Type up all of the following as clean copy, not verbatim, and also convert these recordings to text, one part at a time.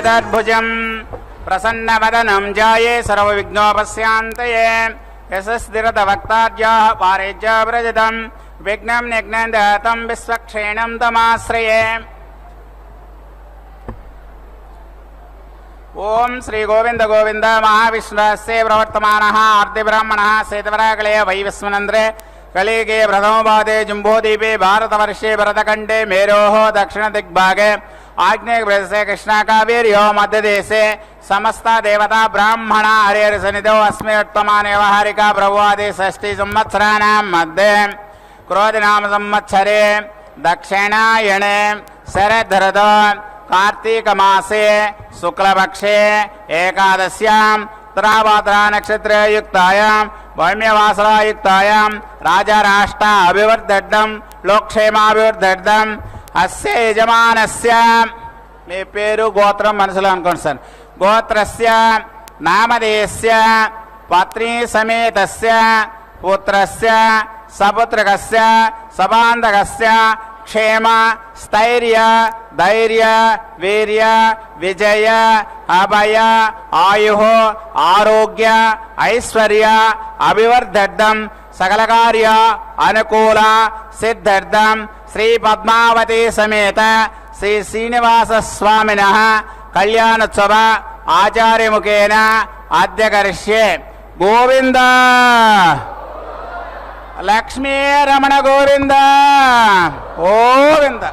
कमलायताद्भुजं प्रसन्नवदनं ध्याये सर्वविघ्नोपशान्तये यशस्थिरतवक्तार्याः पारिजाव्रजतं विघ्नं निघ्नन्दतं विश्वक्षेणं तमाश्रये। ओं श्री गोविंद गोविंद महाविष्णुस्य प्रवर्तमानः आर्तिब्राह्मणः सेतवराकले वैवस्वनन्द्रे कलिगे प्रथमपादे जम्बूद्वीपे भारतवर्षे भरतखण्डे मेरोः दक्षिणदिग्भागे आग्नेयप्रदेशे कृष्णाकावेर्यो मध्यदेशे समस्त देवता ब्राह्मणा हरिहरसन्निधौ अस्मिन् व्यवहारिका प्रभुवादि षष्ठी संवत्सराणां मध्ये क्रोधनाम संवत्सरे दक्षिणायणे शरदृतौ कार्तीक मासे शुक्लपक्षे एकादश्यां उत्तराभाद्रा नक्षत्रयुक्तायां वैम्यवासरायुक्तायां राजाराष्ट्र अभिवर्धड्डं लोकक्षेमाभिवर्धड्डं अस्य यजमानस्य मे पेरु गोत्रं मनसुलो अनुकोंडि सर गोत्रस्य नामधेयस्य पत्नी समेतस्य पुत्रस्य सपुत्रकस्य सबान्धकस्य क्षेम स्थैर्य धैर्य वीर्य विजय अभय आयु आरोग्य ऐश्वर्य अभिवर्धड्डं सकलकार्य अनुकूल सिद्धर्थं श्री पद्मावती समेत श्री श्रीनिवास स्वामिनः कल्याणोत्सव आचार्यमुखेन अद्य करिष्ये। गोविंद लक्ष्मी रमण गोविंद गोविंद।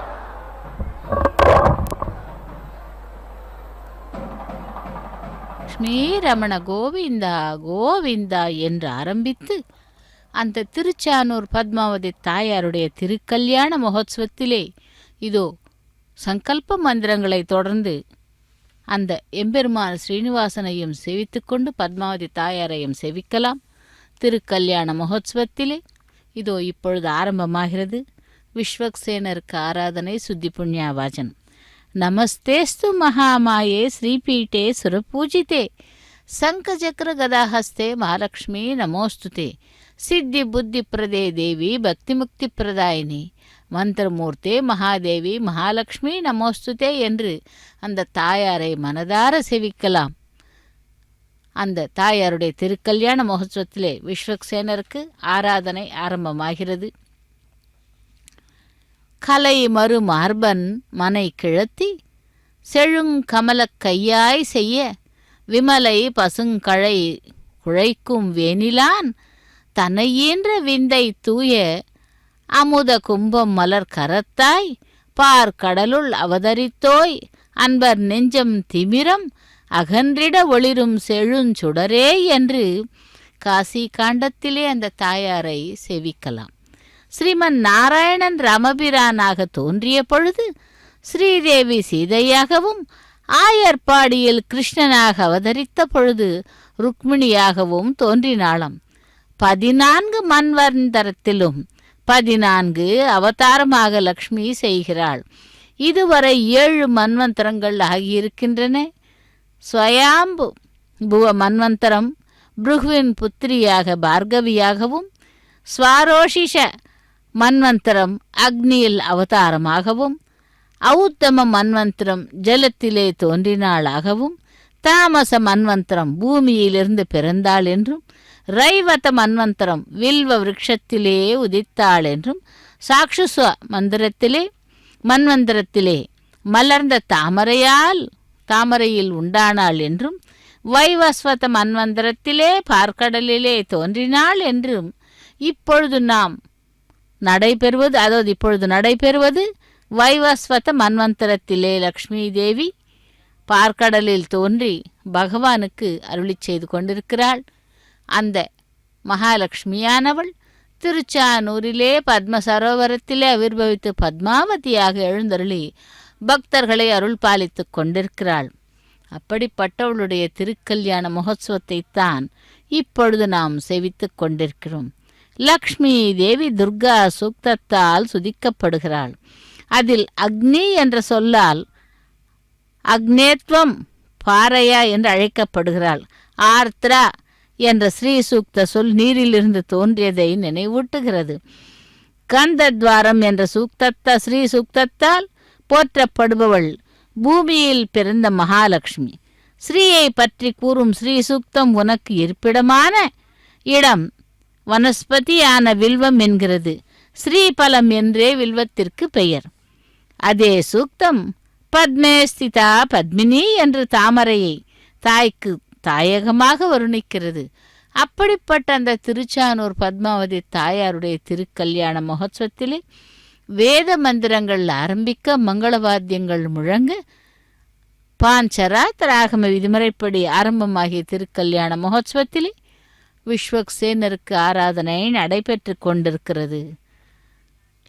லக்ஷ்மி ரமண கோவிந்தா கோவிந்தா என்று ஆரம்பித்து அந்த திருச்சானூர் பத்மாவதி தாயாருடைய திருக்கல்யாண மகோத்சவத்திலே இதோ சங்கல்ப மந்திரங்களை தொடர்ந்து அந்த எம்பெருமான் ஸ்ரீனிவாசனையும் செவித்துக்கொண்டு பத்மாவதி தாயாரையும் செவிக்கலாம். திருக்கல்யாண மகோத்சவத்திலே இதோ இப்பொழுது ஆரம்பமாகிறது. விஸ்வக்சேனருக்கு ஆராதனை சுத்தி புண்ணியாவாஜன். நமஸ்தேஸ்து மகாமாயே ஸ்ரீபீட்டே சுரபூஜிதே சங்கச்சக்ர கதாஹஸ்தே மகாலட்சுமி நமோஸ்துதே சித்தி புத்தி பிரதே தேவி பக்தி முக்தி பிரதாயினி மந்திரமூர்த்தே மகாதேவி மகாலட்சுமி நமோஸ்துதே என்று அந்த தாயாரை மனதார செவிக்கலாம். அந்த தாயாருடைய திருக்கல்யாண மகோத்சவத்திலே விஸ்வக்சேனருக்கு ஆராதனை ஆரம்பமாகிறது. கலை மறு மார்பன் மனை கிழத்தி செழுங்கமலக் கையாய் செய்ய விமலை பசுங்கழை குழைக்கும் வேனிலான் தன்னையீன்ற விந்தை தூய அமுத கும்பம் மலர் கரத்தாய் பார் கடலுள் அவதரித்தோய் அன்பர் நெஞ்சம் திமிரம் அகன்றிட ஒளிரும் செழுஞ்சுடரே என்று காசி காண்டத்திலே அந்த தாயாரை செவிக்கலாம். ஸ்ரீமன் நாராயணன் ராமபிரானாக தோன்றிய பொழுது ஸ்ரீதேவி சீதையாகவும் ஆயர்பாடியில் கிருஷ்ணனாக அவதரித்த பொழுது ருக்மிணியாகவும் தோன்றினாளாம். 14 மன்வந்தரத்திலும் 14 அவதாரமாக லக்ஷ்மி செய்கிறாள். இதுவரை 7 மன்வந்தரங்கள் ஆகியிருக்கின்றன. ஸ்வயாம்பு புவ மன்வந்தரம் பிருகுவின் புத்திரியாக பார்கவியாகவும், ஸ்வாரோஷிஷ மன்வந்தரம் அக்னியில் அவதாரமாகவும், ஔத்தம மன்வந்தரம் ஜலத்திலே தோன்றினாளாகவும், தாமச மன்வந்தரம் பூமியிலிருந்து பிறந்தாள் என்றும், ரைவத மன்வந்தரம் வில்வ விருட்சத்திலே உதித்தாள் என்றும், சாக்ஷுஸ்வ மன்வந்தரத்திலே மலர்ந்த தாமரையில் உண்டானாள் என்றும், வைவஸ்வத மன்வந்தரத்திலே பார்க்கடலிலே தோன்றினாள் என்றும், இப்பொழுது நடைபெறுவது வைவஸ்வத மன்வந்தரத்திலே லக்ஷ்மி தேவி பார்க்கடலில் தோன்றி பகவானுக்கு அருளி செய்து கொண்டிருக்கிறாள். அந்த மகாலட்சுமியானவள் திருச்சானூரிலே பத்ம சரோவரத்திலே ஆவிர்பவித்து பத்மாவதியாக எழுந்தருளி பக்தர்களை அருள் பாலித்து கொண்டிருக்கிறாள். அப்படிப்பட்டவளுடைய திருக்கல்யாண மகோத்சவத்தை தான் இப்பொழுது நாம் செவித்து கொண்டிருக்கிறோம். லக்ஷ்மி தேவி துர்கா சூக்தத்தால் சுதிக்கப்படுகிறாள். அதில் அக்னி என்ற சொல்லால் அக்னேத்வம் பாறையா என்று அழைக்கப்படுகிறாள். ஆர்த்ரா என்ற ஸ்ரீ சூக்த சொல் நீரிலிருந்து தோன்றியதை நினைவூட்டுகிறது. கந்தத்வாரம் என்ற ஸ்ரீ சூக்தத்தால் போற்றப்படுபவள் பூமியில் பிறந்த மகாலட்சுமி. ஸ்ரீயை பற்றி கூறும் ஸ்ரீ சூக்தம் உனக்கு இருப்பிடமான இடம் வனஸ்பதியான வில்வம் என்கிறது. ஸ்ரீபலம் என்றே வில்வத்திற்கு பெயர். அதே சூக்தம் பத்மே ஸ்திதா பத்மினி என்று தாமரையை தாய்க்கு தாயகமாக வருணிக்கிறது. அப்படிப்பட்ட அந்த திருச்சானூர் பத்மாவதி தாயாருடைய திருக்கல்யாண மகோத்சவத்திலே வேத மந்திரங்கள் ஆரம்பிக்க, மங்களவாத்தியங்கள் முழங்க, பாஞ்சராத் ராகம விதிமுறைப்படி ஆரம்பமாகிய திருக்கல்யாண மகோத்சவத்திலே விஸ்வக்சேனருக்கு ஆராதனை நடைபெற்று கொண்டிருக்கிறது.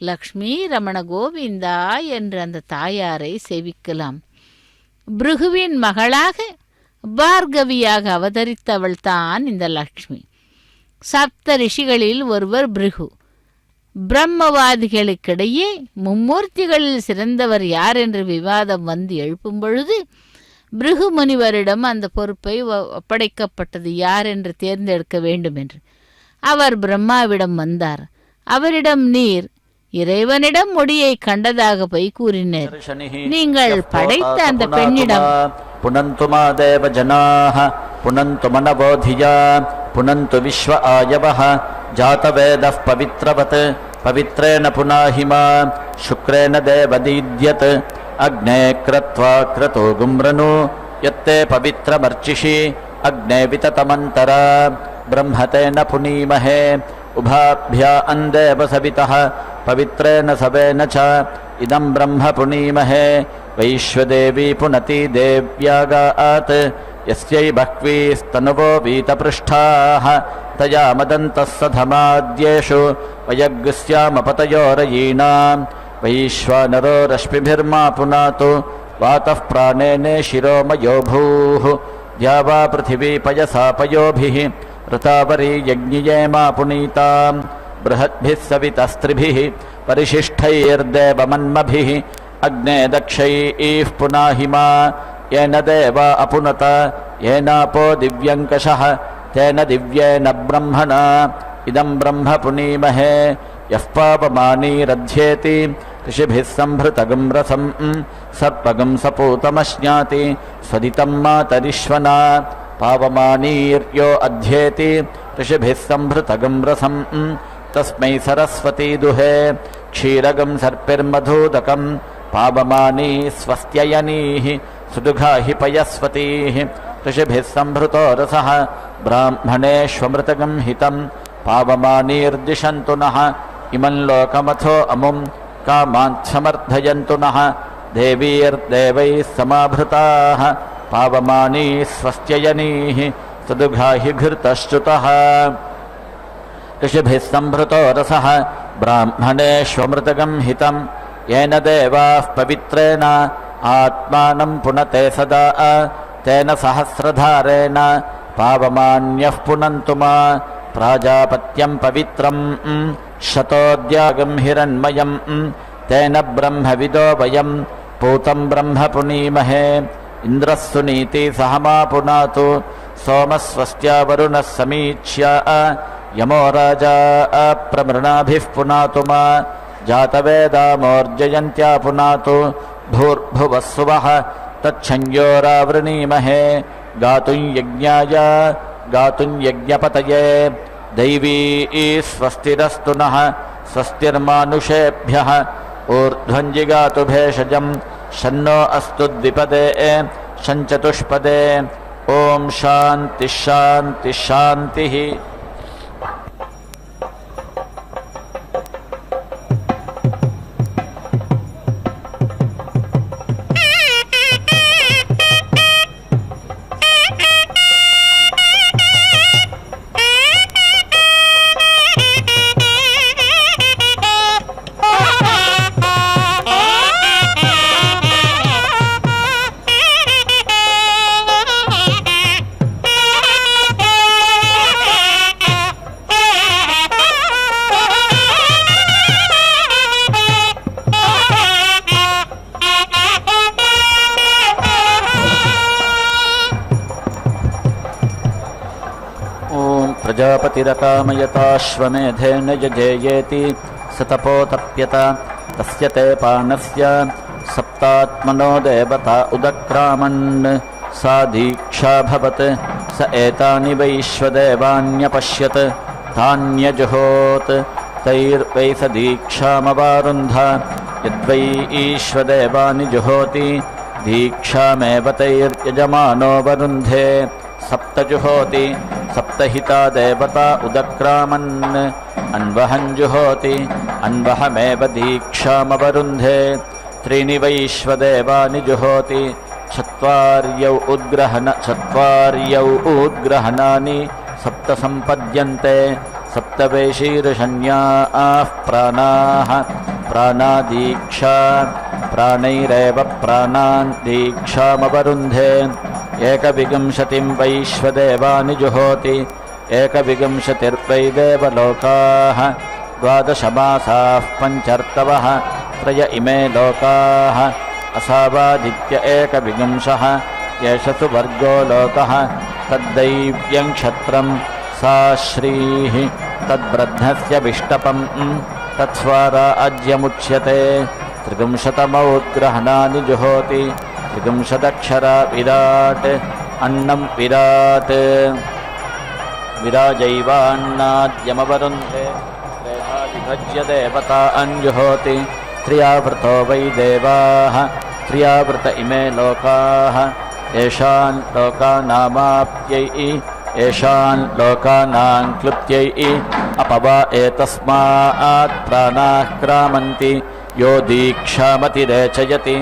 லக்ஷ்மி ரமண கோவிந்தா என்று அந்த தாயாரை சேவிக்கலாம். பிருகுவின் மகளாக பார்கவியாக அவதரித்தவள் தான் இந்த லக்ஷ்மி. சப்த ரிஷிகளில் ஒருவர் பிருகு. பிரம்மவாதிகளுக்கிடையே மும்மூர்த்திகளில் சிறந்தவர் யார் என்று விவாதம் வந்து எழுப்பும் பொழுது பிருகு முனிவரிடம் அந்த பொறுப்பை ஒப்படைக்கப்பட்டது யார் என்று தேர்ந்தெடுக்க வேண்டும் என்று. அவர் பிரம்மாவிடம் வந்தார். அவரிடம் நீர் இறைவனிடம் முடியை கண்டதாக பொய் கூறினர். நீங்கள் படைத்த அந்த பெண்ணிடம் புனந்து மாதேவ ஜனாஹ புனந்து மனவோதியா புனந்து விஸ்வ ஆயவஹ ஜாதவேதः பவித்ரவத் பவித்ரேன புனாஹிமா சுக்ரேன தேவதீத்யத் அக்னே க்ரத்வா க்ரதோ கும்ரனு யத்தே பவித்ரமர்ச்சிஷி அக்னே விததமந்தரா பிரம்மதேன புனீமஹே உபாभ्या अन्देव सवितः पवित्रेण सवेन च इदं ब्रह्म पुनीमहे वैश्वदेवी पुनति देव्यागात् यस्यै बह्वीस्तनुवो वीतपृष्ठाः तया मदन्तः सधमाद्येषु वयग्स्यामपतयोरयीणां वैश्वानरो रश्मिभिर्मा पुनातु वातः प्राणेने शिरोमयो भूः द्यावा पृथिवी पयसा पयोभिः ऋतावरी यज्ञियेमा पुनीतां बृहद्भिः सवितस्त्रिभिः परिशिष्टैर्देवमन्मभिः अग्ने दक्षैः पुनाहिमा येन देवा अपुनत येनापो दिव्यङ्कषः तेन दिव्येन ब्रह्मणा इदं ब्रह्म पुनीमहे यः पापमानीरध्येति ऋषिभिः सम्भृतगं रसं सर्पगं सपूतमश्नाति स्वदितं मातरिश्वना पावमानीर्यो अध्येति ऋषिभिः सम्भृतगं रसं तस्मै सरस्वती दुहे क्षीरगं सर्पिर्मधूदकं पावमानी स्वस्त्ययनीः सुदुघा हि पयस्वतीः ऋषिभिः सम्भृतो रसः ब्राह्मणेष्वमृतगं हितं पावमानीर्दिशन्तु नः इमं लोकमथो अमुं कामान्समर्थयन्तु नः देवीर्देवैः समाभृताः पावमानी स्वस्त्ययनीः सुदुघा हि घृतश्च्युतः ऋषिभिः सम्भृतो रसः ब्राह्मणेष्वमृतगं हितं येन देवाः पवित्रेण आत्मानं पुनते सदा तेन सहस्रधारेण पावमान्यः पुनन्तु मा प्राजापत्यं पवित्रं शतोद्यागं हिरण्मयं तेन ब्रह्मविदो वयं पूतं ब्रह्म पुनीमहे इन्द्रः सुनीति सहमा पुनातु सोमस्वस्त्या वरुणः समीक्ष्य यमो राजा प्रमृणाभिः पुनातु मा जातवेदामोर्जयन्त्या पुनातु भूर्भुवः सुवः तच्छंयोरावृणीमहे गातुं यज्ञाय गातुं यज्ञपतये दैवी स्वस्तिरस्तु नः स्वस्तिर्मानुषेभ्यः ऊर्ध्वञ्जिगातु भेषजं शन्नो अस्तु द्विपदे शञ्चतुष्पदे ॐ शान्तिः शान्तिः शान्तिः। प्रजापतिरकामयताश्वमेधेन यजेयेति स तपोतप्यत तस्य ते पानस्य सप्तात्मनो देवता उदक्रामन् सा दीक्षाभवत् स एतानि वैश्वदेवान्यपश्यत् तान्यजुहोत् तैर्वै स दीक्षामवारुन्ध यद्वै ईश्वदेवानि जुहोति दीक्षामेव तैर्यजमानो वरुन्धे सप्तजुहोति सप्तहिता देवता उदक्रामन् अन्वहं जुहोति अन्वहमेव दीक्षामवरुन्धे त्रीणि वैश्वदेवानि जुहोति चत्वार्यौ उद्ग्रहणानि सप्त सम्पद्यन्ते सप्तवैशीर्षण्याः प्राणाः प्राणादीक्षा प्राणैरेव प्राणान् दीक्षामवरुन्धे एकविंशतिं वैश्वदेवानि जुहोति एकविंशतिर्वै देवलोकाः द्वादशमासाः पञ्चर्तवः त्रय इमे लोकाः असावादित्य एकविंशः एष सुवर्गो लोकः तद्दैव्यं क्षत्रं सा श्रीः तद्ब्रह्मस्य विष्टपम् तत्स्वराज्यमुच्यते त्रिविंशतमौद्ग्रहणानि जुहोति त्रिविंशदक्षरा विराट् अन्नं विराट् विराजैवान्नाद्यमवरुन्धे विभज्य देवता अन्जुहोति त्रियावृतो वै देवाः त्रियावृत इमे लोकाः येषान् लोकानामाप्यै येषान् लोकानां क्लृप्त्यै अपवा एतस्मात् प्राणाः क्रामन्ति यो दीक्षामतिरेचयति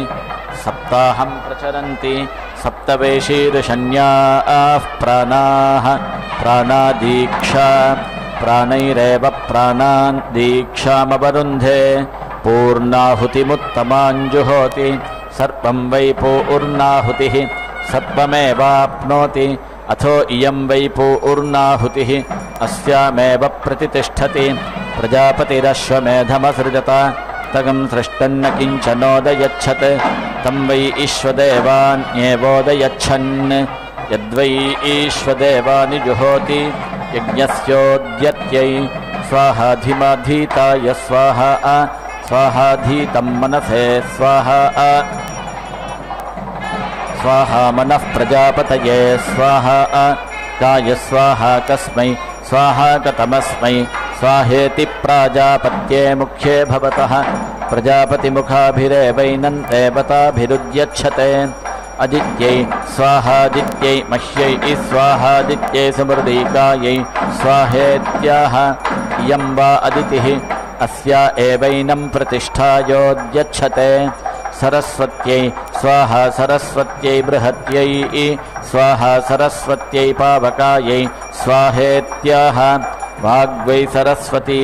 सप्ताहं प्रचरन्ति सप्तवैशीर्षण्याः प्राणाः प्राणादीक्षा प्राणैरेव प्राणान् दीक्षामवरुन्धे पूर्णाहुतिमुत्तमाञ्जुहोति सर्पं वै पूर्णाहुतिः सर्पमेवाप्नोति अथो इयं वै पूर्णाहुतिः अस्यामेव प्रतितिष्ठति प्रजापतिरश्वमेधमसृजत तगं सृष्टन्न किञ्चनोदयच्छत् तं वै ईश्वदेवान्येवोदयच्छन् यद्वै ईश्वदेवानि जुहोति यज्ञस्योद्यत्यै स्वाहाधिमाधीताय स्वाहा स्वाहाधीतं मनसे स्वाहा स्वाहा मनः प्रजापतये स्वाहा काय स्वाहा कस्मै स्वाहा कतमस्मै स्वाहेति प्राजापत्ये मुख्ये भवतः प्रजापतिमुखाभिरेवैनं देवताभिरुद्यच्छते अदित्यै स्वाहादित्यै मह्यै स्वाहादित्यै समृदीकायै स्वाहेत्याह इयं वा अदितिः अस्या एवैनं प्रतिष्ठायोद्यच्छते सरस्वत्यै स्वाहा सरस्वत्यै बृहत्यै स्वाहा सरस्वत्यै पावकायै स्वाहेत्याह वाग्वै सरस्वती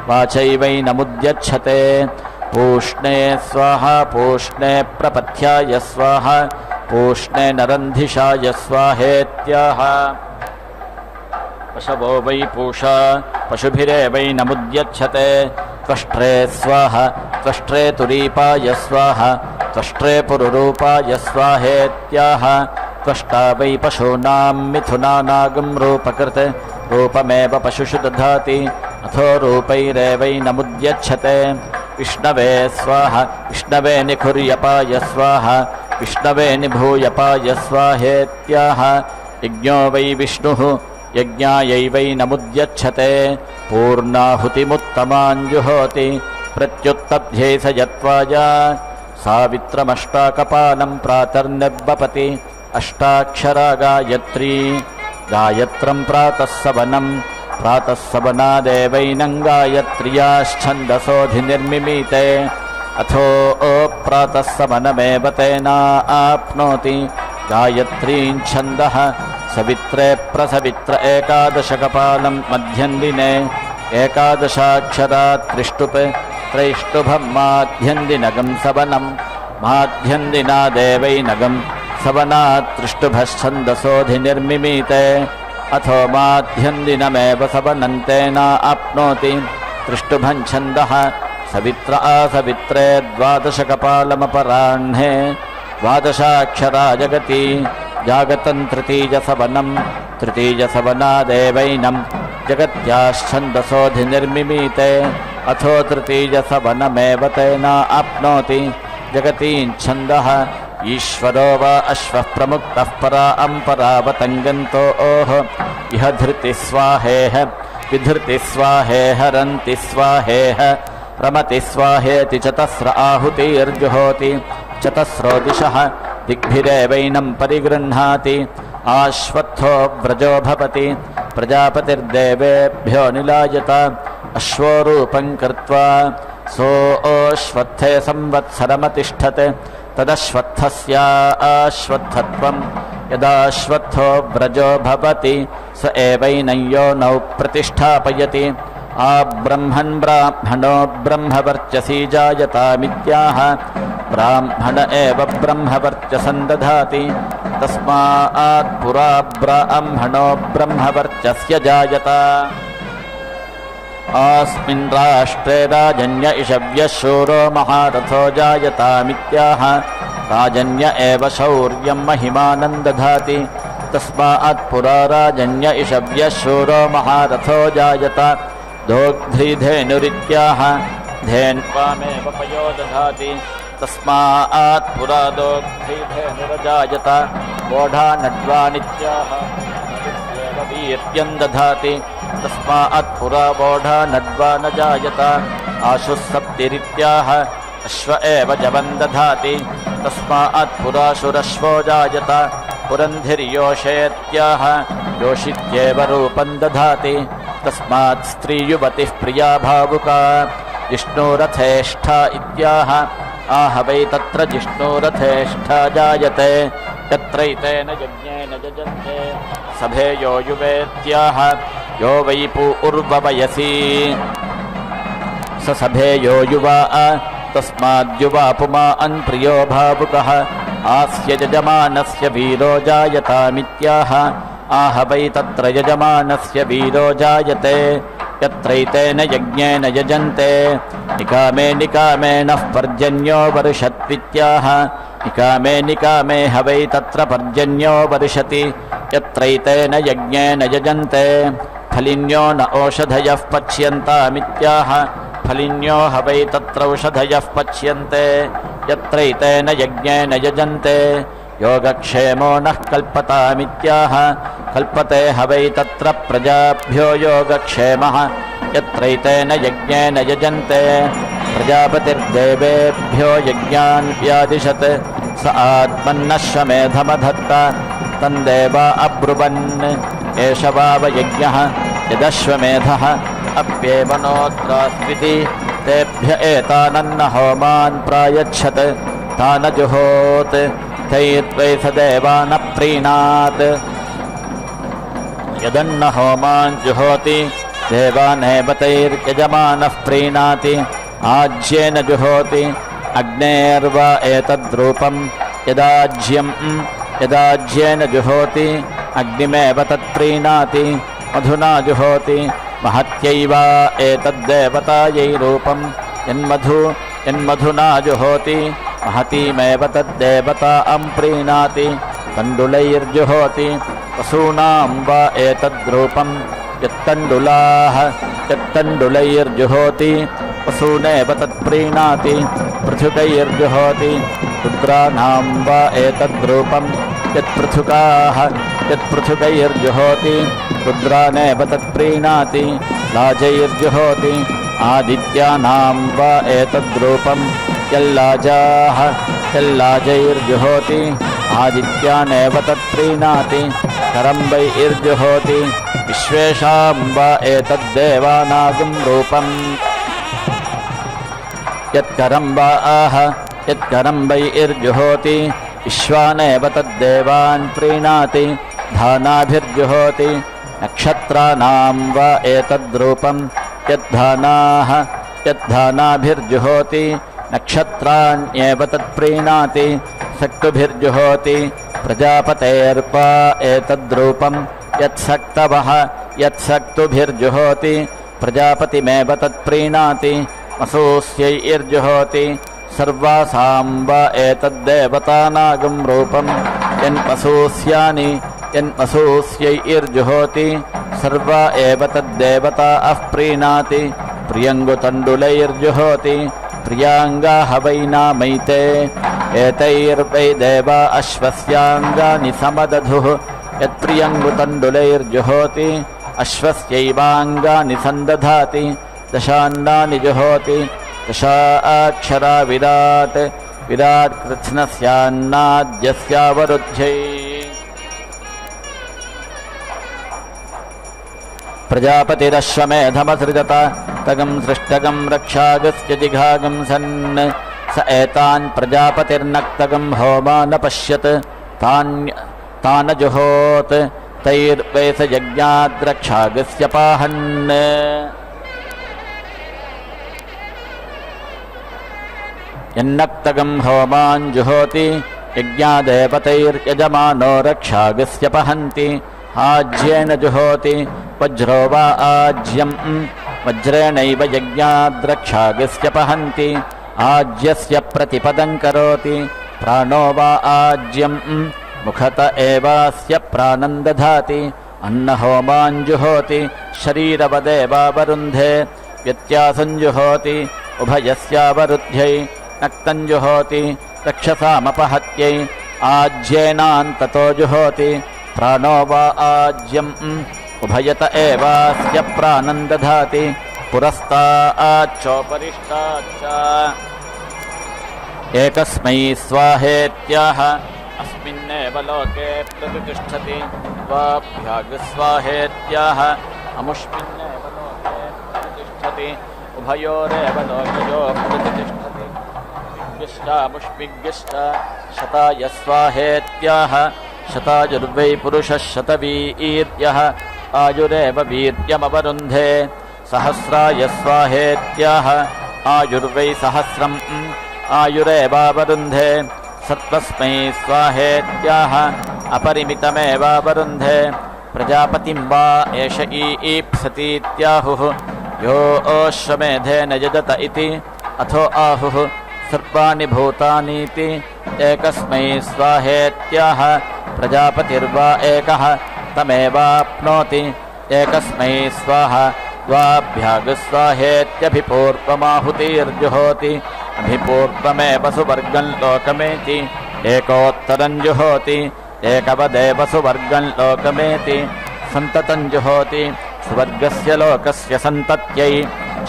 वाचैवैनमुद्यच्छते पूष्णे स्वाहा पूष्णे प्रपथ्याय स्वाहा पूष्णे नरन्धिषाय स्वाहेत्याह पशवो वै पूषा पशुभिरेवैनमुद्यच्छते त्वष्ट्रे स्वाहा त्वष्ट्रे तुरीपाय स्वाहा त्वष्ट्रे पुरुरूपाय स्वाहेत्याह त्वष्टा वै पशूनां मिथुनानागं रूपकृत् रूपमेव पशुषु दधाति अथो रूपैरेवैनमुद्यच्छते विष्णवे स्वाहा विष्णवे निखुर्यपाय स्वाहा विष्णवे निभूयपाय स्वाहेत्याह यज्ञो वै विष्णुः यज्ञायैवैनमुद्यच्छते पूर्णाहुतिमुत्तमाञ्जुहोति प्रत्युत्तभ्यै स यत्वाय सावित्रमष्टाकपालं प्रातर्निर्वपति अष्टाक्षरा गायत्री गायत्रं प्रातः सवनादेवैनं गायत्र्याश्छन्दसोऽधिनिर्मिमीते अथो प्रातः सवनमेव तेना आप्नोति गायत्रीं छन्दः सवित्रे प्रसवित्र एकादशकपालं मध्यन्दिने एकादशाक्षरा त्रिष्टुप् त्रैष्टुभं माध्यन्दिनगं सवनं माध्यन्दिना देवैनगं सवनात् त्रिष्टुभश्छन्दसोऽधिनिर्मिमीते अथो माध्यन्दिनमेव सवनन्तेना आप्नोति त्रिष्टुभं छन्दः सवित्र आसवित्रे द्वादशकपालमपराह्णे द्वादशाक्षरा जगति जागतं तृतीयसवनादेवैनं जगत्याश्छन्दसोऽधिनिर्मिमीते अथो तृतीयसवनमेव तेना आप्नोति जगतीच्छन्दः ईश्वरो वा अश्वः प्रमुक्तः परा अम्परावतङ्गन्तो ओह इह धृति स्वाहेह विधृति स्वाहेह रन्ति स्वाहेह रमति स्वाहेति चतस्र आहुतिर्जुहोति चतस्रो दिशः दिग्भिरेवैनं परिगृह्णाति आश्वत्थो व्रजो भवति प्रजापतिर्देवेभ्यो निलायत अश्वरूपं कृत्वा सोऽश्वत्थे संवत्सरमतिष्ठते तदश्वत्थस्याश्वत्थत्वं यदाश्वत्थो व्रजो भवति स एवैनं योनौ प्रतिष्ठापयति आब्रह्मन् ब्राह्मणो ब्रह्मवर्चसी जायतामित्याह ब्राह्मण एव ब्रह्मवर्चसं दधाति तस्मात् पुरा ब्राह्मणो ब्रह्मवर्चस्य जायत अस्मिन् राष्ट्रे राजन्य इषव्यः शूरो महारथो जायतामित्याह राजन्य एव शौर्यं महिमानं दधाति तस्मात् पुरा राजन्य इषव्यः शूरो महारथो जायत दोग्ध्रीधेनुरित्याह धेन्वामेव पयो दधाति तस्मात् पुरा दोग्ध्रीधेनुरजायत वोढानड्वानित्याह वीर्यं दधाति तस्मात् पुरा वोढानड्वा न जायत आशुः सप्तिरित्याह अश्व एव जवं दधाति तस्मात् पुराशुरश्वो जायत पुरन्धिर्योषेत्याह योषित्येव रूपं दधाति तस्मात् स्त्रीयुवतिः प्रिया भावुका जिष्णुरथेष्ठा इत्याह आह वै तत्र जिष्णुरथेष्ठा जायते यत्रैतेन यज्ञेन यजन्ते सभेयो युवेत्याह यो वै पूर्ववयसि स सभेयो युवा तस्माद्युवा पुमान् प्रियो भावुकः आस्य यजमानस्य वीरो जायतामित्याह आह वै तत्र यजमानस्य वीरो जायते यत्रैतेन यज्ञेन यजन्ते निकामे निकामेनः पर्जन्यो वर्षत्वित्याह निकामे निकामे ह वै तत्र पर्जन्यो वर्षति यत्रैतेन यज्ञेन यजन्ते फलिन्यो न ओषधयः पच्यन्तामित्याह फलिन्यो ह वै तत्र औषधयः पच्यन्ते यत्रैतेन यज्ञेन यजन्ते योगक्षेमो नः कल्पतामित्याह कल्पते ह वै तत्र प्रजाभ्यो योगक्षेमः यत्रैतेन यज्ञेन यजन्ते प्रजापतिर्देवेभ्यो यज्ञान् व्यादिशत् स आत्मन्नश्वमेधमधत्त तन्देवा अब्रुवन् एष वाव यज्ञः यदश्वमेधः अप्येवनोऽत्रास्विति तेभ्य एतानन्न होमान् प्रायच्छत् तान जुहोत् तैर्त्वै स देवान् प्रीणात् यदन्न होमान् जुहोति देवानेव तैर्यजमानः प्रीणाति आज्येन जुहोति अग्नेर्वा एतद्रूपं यदाज्येन जुहोति अग्निमेव तत्प्रीणाति मधुना जुहोति महत्यैवा एतद्देवतायै रूपं यन्मधुना जुहोति महतीमेव तद्देवतां प्रीणाति तण्डुलैर्जुहोति पशूनां वा एतद्रूपं यत्तण्डुलैर्जुहोति पशूनेव तत्प्रीणाति पृथुकैर्जुहोति रुद्राणां वा एतद्रूपं यत्पृथुकैर्जुहोति रुद्रानेव तत्प्रीणाति लाजैर्जुहोति आदित्यानां वा एतद्रूपं यल्लाजैर्जुहोति आदित्यानेव तत्प्रीणाति करम्बैर्जुहोति विश्वेषां वा एतद्देवानागं रूपं यत्करम्बैर्जुहोति विश्वानेव तद्देवान् प्रीणाति धानाभिर्जुहोति नक्षत्राणां वा एतद्रूपं यद्धानाभिर्जुहोति नक्षत्राण्येव तत्प्रीणाति सक्तुभिर्जुहोति प्रजापतेर्वा एतद्रूपं यत्सक्तुभिर्जुहोति प्रजापतिमेव तत्प्रीणाति असूस्यैर्जुहोति सर्वासां वा एतद्देवतानागं रूपं यन्मसूस्यैर्जुहोति सर्वा एव तद्देवता प्रीणाति प्रियङ्गुतण्डुलैर्जुहोति प्रियांगाः वै नामैते एतैर्वै देवा अश्वस्याङ्गानि समदधुः यत्प्रियङ्गुतण्डुलैर्जुहोति अश्वस्यैवाङ्गानि सन्दधाति दशान्नानि जुहोति दशाक्षरा विराट् विराट् कृत्स्नस्यान्नाद्यस्यावरुध्यै प्रजापतिरश्वमेधमसृजत तगं सृष्टगं रक्षागस्य जिघागं सन् स एतान् प्रजापतिर्नक्तगं होमानपश्यत् तानजुहोत् तैर्वै स यज्ञाद्रक्षागस्य पाहन् यन्नक्तगं होमान् जुहोति यज्ञादेवतैर्यजमानो रक्षागस्य पहन्ति आज्येन जुहोति वज्रो वा आज्यं वज्रेणैव यज्ञाद्रक्षागस्य पहन्ति आज्यस्य प्रतिपदं करोति प्राणो वा आज्यं मुखत एवास्य प्राणं दधाति अन्नहोमान् जुहोति शरीरवदेवावरुन्धे व्यत्यासं जुहोति उभयस्यावरुध्यै नक्तं जुहोति रक्षसामपहत्यै आज्येनान्ततो जुहोति प्राणो वा आज्यम् उभयत एवास्य प्राणं दधाति पुरस्ताच्चोपरिष्टाच्च एकस्मै स्वाहेत्याह अस्मिन्नेव लोके प्रतिष्ठति द्वाभ्यागस्वाहेत्याह अमुष्मिन्नेव लोके प्रतिष्ठति उभयोरेव लोकयो प्रतिष्ठति विष्टामुष्मिज्ञश्च शताय स्वाहेत्याह शतायुर्वै पुरुषः शतवीर्यः आयुरेव वीर्यमवरुन्धे सहस्राय स्वाहेत्याह आयुर्वै सहस्रम् आयुरेवावरुन्धे सत्त्वस्मै स्वाहेत्याह अपरिमितमेवावरुन्धे प्रजापतिं वा एष ईप्सतीत्याहुः यो अश्वमेधेन यजत इति अथो आहुः सर्वाणि भूतानीति एकस्मै स्वाहेत्याह प्रजापतिर्वा एकः तमेवाप्नोति एकस्मै स्वाहा द्वाभ्यागस्वाहेत्यभिपूर्वमाहुतिर्जुहोति अभिपूर्वमेव सुवर्गं लोकमेति एकोत्तरं जुहोति एकवदेव सुवर्गं लोकमेति सन्ततं जुहोति स्वर्गस्य लोकस्य सन्तत्यै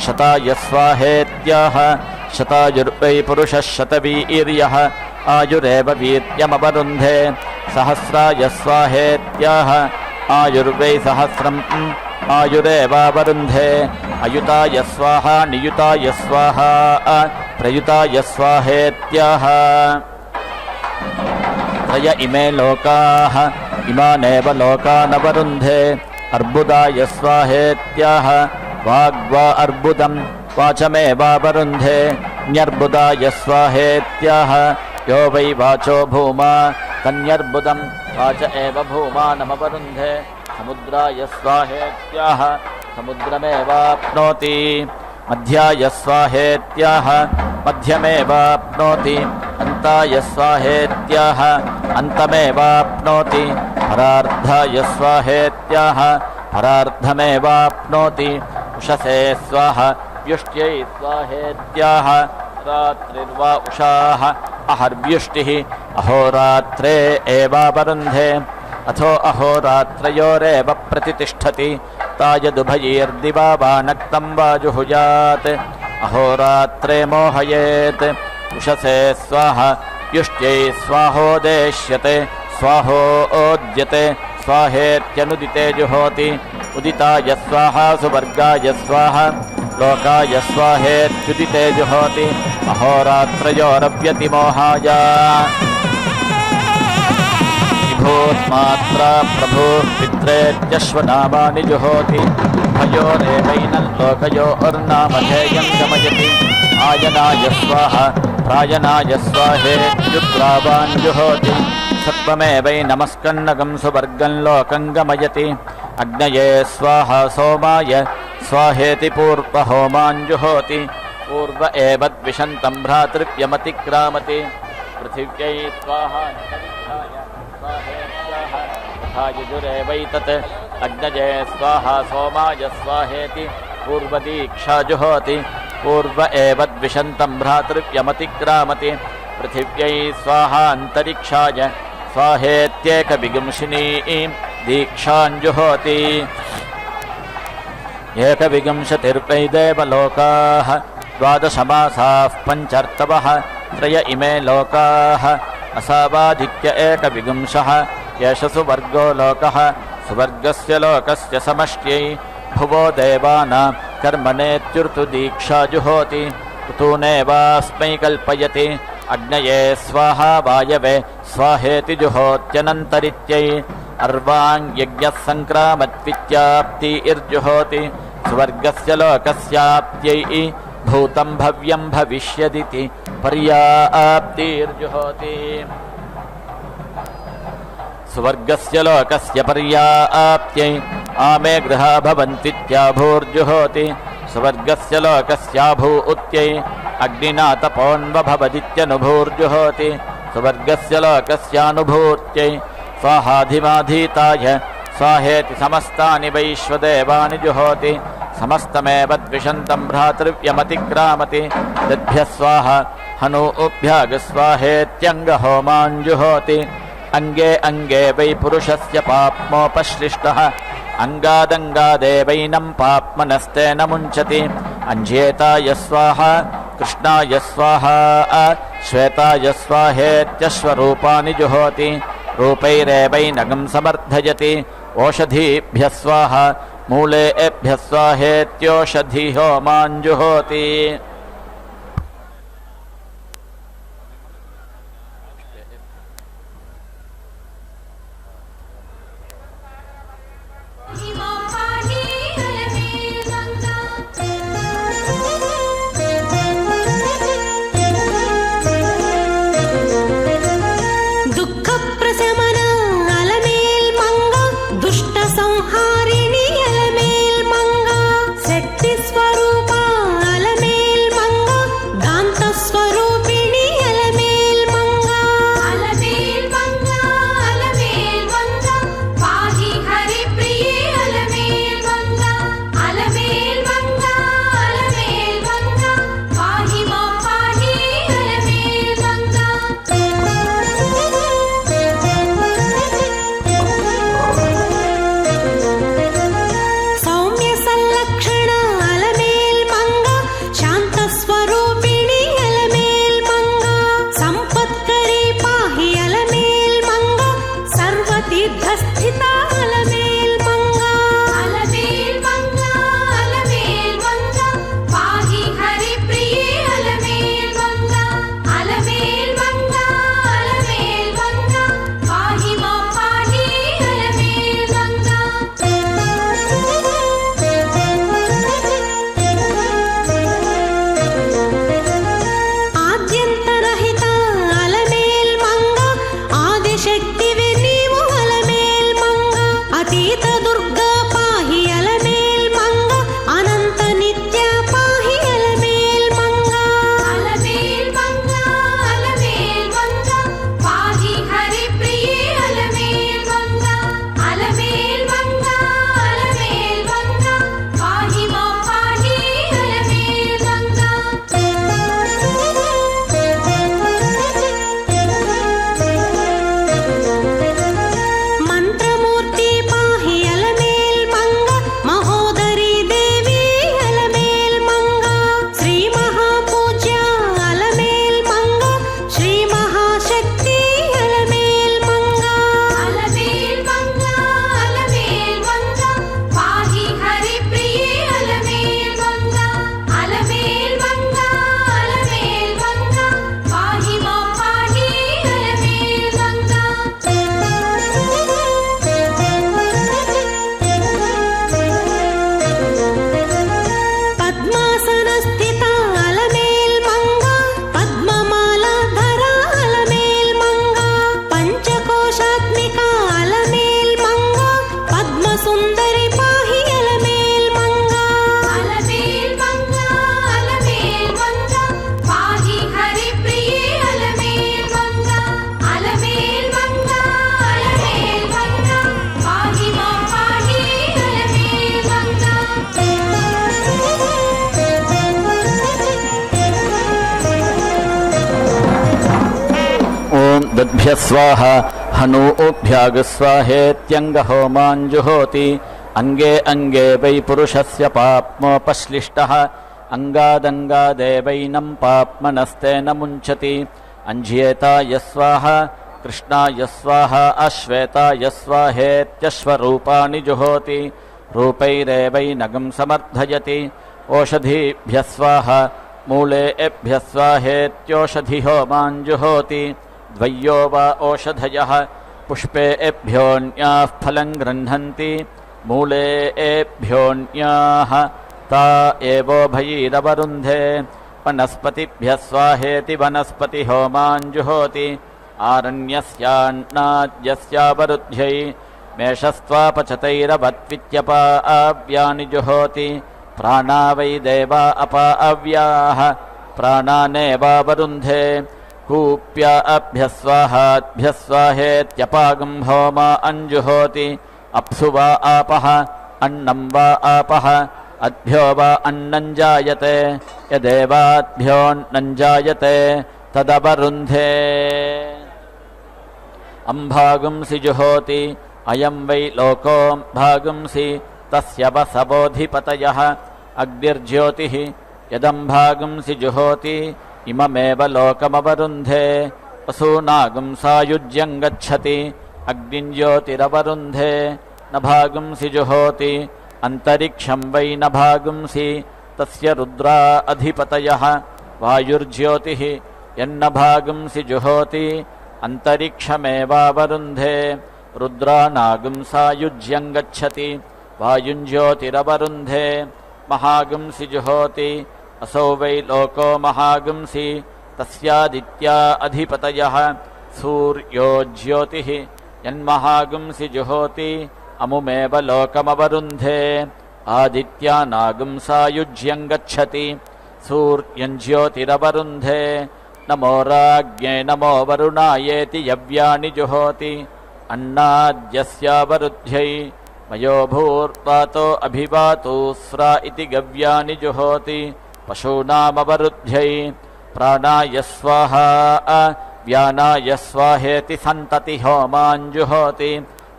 शताय स्वाहेत्याह शतायुर्वै पुरुषः शतवीर्यः आयुरेव वीर्यमवरुन्धे सहस्राय स्वाहेत्याह आयुर्वै सहस्रम् आयुरेवावरुन्धे अयुताय स्वाहा नियुताय स्वाहा प्रयुताय स्वाहेत्याह त्रय इमे लोकाः इमानेव लोकानवरुन्धे अर्बुदाय स्वाहेत्याह वाग्वा अर्बुदं वाचमेवावरुन्धे न्यर्बुदाय स्वाहेत्याह यो वै वाचो भूमा तन्यर्बुदं वाच एव भूमानमवरुन्धे समुद्राय स्वाहेत्याह समुद्रमेवाप्नोति मध्याय स्वाहेत्याह मध्यमेवाप्नोति अन्ताय स्वाहेत्याह अन्तमेवाप्नोति परार्धाय स्वाहेत्याह परार्धमेवाप्नोति उषसे स्वाहा व्युष्ट्यै स्वाहेत्याह रात्रिर्वा उषाः अहर्व्युष्टिः अहोरात्रे एवावरुन्धे अथो अहोरात्रयोरेव प्रतितिष्ठति तायदुभयैर्दिवा वा नक्तं वा जुहुयात् अहोरात्रे मोहयेत् उषसे स्वाहा व्युष्ट्यै स्वाहोदेश्यते स्वाहोद्यते स्वाहेत्यनुदिते जुहोति उदिताय स्वाहा सुवर्गाय स्वाहा लोकाय स्वाहेत्युदिते जुहोति अहोरात्रयोरव्यतिमोहाय विभूत्मात्रा प्रभुः पित्रेत्यश्वनामानि जुहोति भयोरेवैनं लोकयोर्नामधेयं गमयति आयनाय स्वाहा प्रायनाय स्वाहेत्युद्रावान् जुहोति सत्त्वमेवैनमस्कन्नगं सुवर्गं लोकं गमयति अग्नये स्वाहा सोमाय स्वाहेति पूर्वहोमान् जुहोति पूर्व एव द्विषन्तं भ्रातृव्यमतिक्रामति पृथिव्यै स्वाहा स्वाहेत्याह तथा यजुरेवैतत् अग्नये स्वाहा सोमाय स्वाहेति पूर्वदीक्षा जुहोति पूर्व एव द्विषन्तं भ्रातृव्यमतिक्रामति पृथिव्यै स्वाहा अन्तरिक्षाय स्वाहेत्येकविगुंसिनी दीक्षाञ्जुहोति एकविगुंशतिर्वै देवलोकाः द्वादशमासाः पञ्चर्तवः त्रय इमे लोकाः असावाधिक्य एकविगुंशः एष सुवर्गो लोकः सुवर्गस्य लोकस्य समष्ट्यै भुवो देवानां कर्मणेत्युर्तु दीक्षा जुहोति ऋतूनेवास्मै कल्पयति अग्नये स्वाहा वायवे स्वाहेति जुहोत्यनन्तरित्यै अर्वाङ्यज्ञः सङ्क्रामत्वित्याप्तिर्जुहोति स्वर्गस्य लोकस्याप्त्यै भूतं भव्यं भविष्यदिति पर्याप्तिर्जुहोति स्वर्गस्य लोकस्य पर्याप्त्यै आमे गृहा भवन्त्वित्याभूर्जुहोति स्वर्गस्य लोकस्याभूत्यै अग्निना तपोन्वभवदित्यनुभूर्जुहोति स्वर्गस्य लोकस्यानुभूत्यै स्वाहाधिमाधीताय स्वाहेति समस्तानि वैश्वदेवानि जुहोति समस्तमेव द्विषन्तं भ्रातृव्यमतिक्रामति दद्भ्यः स्वाहा हनूभ्यागस्वाहेत्यङ्गहोमाञ्जुहोति अंगे अंगे वै पुरुषस्य पाप्मोपश्लिष्टः अंगादंगादेवैनं पाप्मनस्तेन मुञ्चति अंज्येताय स्वाहा कृष्णाय स्वाहा श्वेताय स्वाहेत्यश्वरूपानि जुहोति रूपैरेवैनगं समर्थयति ओषधीभ्यः स्वाहा मूलेभ्यः स्वाहेत्योषधिहोमाञ्जुहोति संहारिणी अलमेल मंगा शक्ति स्वरूपा अलमेल हनूभ्यः स्वाहा हनूभ्यागस्वाहेत्यङ्गहोमाञ्जुहोति अंगे अंगे वै पुरुषस्य पाप्मोपश्लिष्टः अंगादंगादेवैनं पाप्मनस्तेन मुञ्चति अंज्येताय स्वाहा कृष्णाय स्वाहा अश्वेताय स्वाहेत्यश्वरूपाणि जुहोति रूपैरेवैनगं समर्थयति ओषधीभ्यः स्वाहा मूलेभ्यः स्वाहेत्योषधिहोमाञ्जुहोति द्वय्यो वा ओषधयः पुष्पेभ्योऽन्याः फलं गृह्णन्ति मूलेभ्योऽन्याः ता एवोभयीरवरुन्धे वनस्पतिभ्यः स्वाहेति वनस्पतिहोमाञ्जुहोति आरण्यस्यान्नाद्यस्यावरुध्यै मेषस्त्वापचतैरवत्वित्यपाव्यानि जुहोति प्राणा वै देवा अपाव्याः प्राणानेवावरुन्धे कूप्याभ्यः स्वाहाभ्यः स्वाहेत्यपागं होमा अञ्जुहोति अप्सु वा आपः अन्नं वा आपः अद्भ्यो वा अन्नं जायते यदेवाद्भ्योऽन्नं जायते तदवरुन्धे अम्भागुंसि जुहोति अयं वै लोको भागुंसि तस्य वसवोऽधिपतयः अग्निर्ज्योतिः यदम्भागुंसि जुहोति इममेव लोकमवरुन्धे वसूनागं सायुज्यं गच्छति अग्निञ्ज्योतिरवरुन्धे न भागुंसि जुहोति अन्तरिक्षं वै न भागुंसि तस्य रुद्रा अधिपतयः वायुर्ज्योतिः यन्न भागुंसि जुहोति अन्तरिक्षमेवावरुन्धे रुद्रानागं सायुज्यं गच्छति वायुञ्ज्योतिरवरुन्धे महागुंसि जुहोति असौ वै लोको महागुंसि तस्यादित्या अधिपतयः सूर्यो ज्योतिः यन्महागुंसि जुहोति अमुमेव लोकमवरुन्धे आदित्यानागं सायुज्यं गच्छति सूर्यं ज्योतिरवरुन्धे नमो राज्ञे नमो वरुणायेति यव्यानि जुहोति अन्नाद्यस्यावरुध्यै मयो भूर्वातो अभिवातोस्रा इति गव्यानि जुहोति पशूनामवरुध्यै प्राणाय स्वाहा व्यानाय स्वाहेति सन्तति होमाञ्जुहोति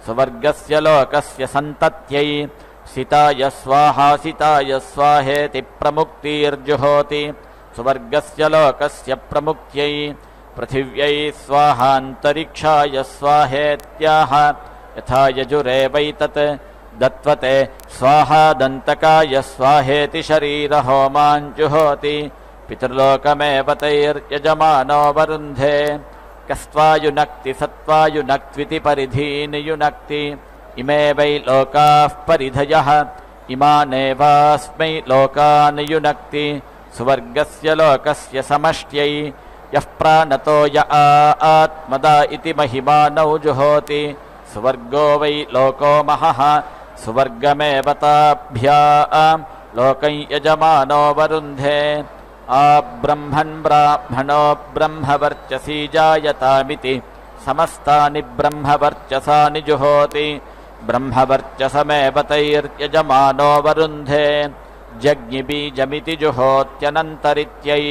सुवर्गस्य लोकस्य सन्तत्यै सिताय स्वाहा सिताय स्वाहेति प्रमुक्तिर्जुहोति सुवर्गस्य लोकस्य प्रमुक्त्यै पृथिव्यै स्वाहान्तरिक्षाय स्वाहेत्याह यथा यजुरेवैतत् दत्वते स्वाहादन्तकाय स्वाहेति शरीरहोमाञ्जुहोति पितृलोकमेव तैर्यजमानो वरुन्धे कस्त्वायुनक्ति सत्त्वायुनक्त्विति परिधीनि युनक्ति इमे वै लोकाः परिधयः इमानेवास्मै लोकान् युनक्ति सुवर्गस्य लोकस्य समष्ट्यै यः प्राणतो य आत्मदा इति महिमानौ जुहोति सुवर्गो वै लोको महः सुवर्गमेव ताभ्यां लोकं यजमानो वरुन्धे आब्रह्मन् ब्राह्मणो ब्रह्मवर्चसी जायतामिति समस्तानि ब्रह्मवर्चसानि जुहोति ब्रह्मवर्चसमेव तैर्यजमानो वरुन्धे जज्ञिबीजमिति जुहोत्यनन्तरित्यै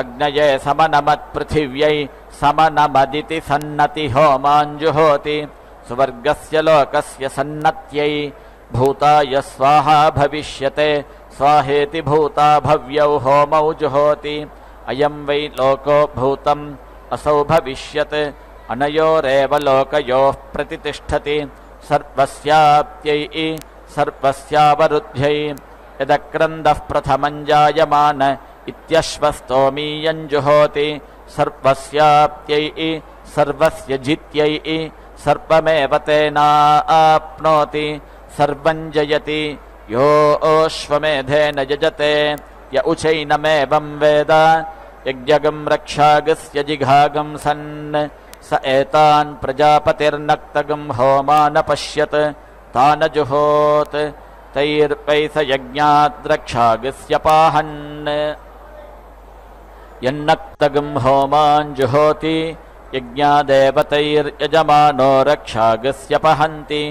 अग्नये समनमत्पृथिव्यै समनमदिति सन्नति होमाञ्जुहोति सुवर्गस्य लोकस्य सन्नत्यै भूताय स्वाहा भविष्यते स्वाहेति भूता भव्यौ होमौ जुहोति अयं वै लोको भूतम् असौ भविष्यत् अनयोरेव लोकयोः प्रतितिष्ठति सर्वस्याप्त्यै सर्वस्यावरुध्यै यदक्रन्दः प्रथमं जायमान इत्यश्वस्तोमीयं जुहोति सर्वस्याप्त्यै सर्वस्य जित्यै सर्वमेव तेनाप्नोति सर्वं जयति योऽश्वमेधेन यजते य उचैनमेवं वेद यज्ञगं रक्षागस्य जिघागं सन् स एतान् प्रजापतिर्नक्तगं होमानपश्यत् तान् जुहोत् तैर्वै स यज्ञाद्रक्षागस्य पाहन् यन्नक्तगं होमान् जुहोति यज्ञादेवतैर्यजमानो रक्षागस्य पहन्ति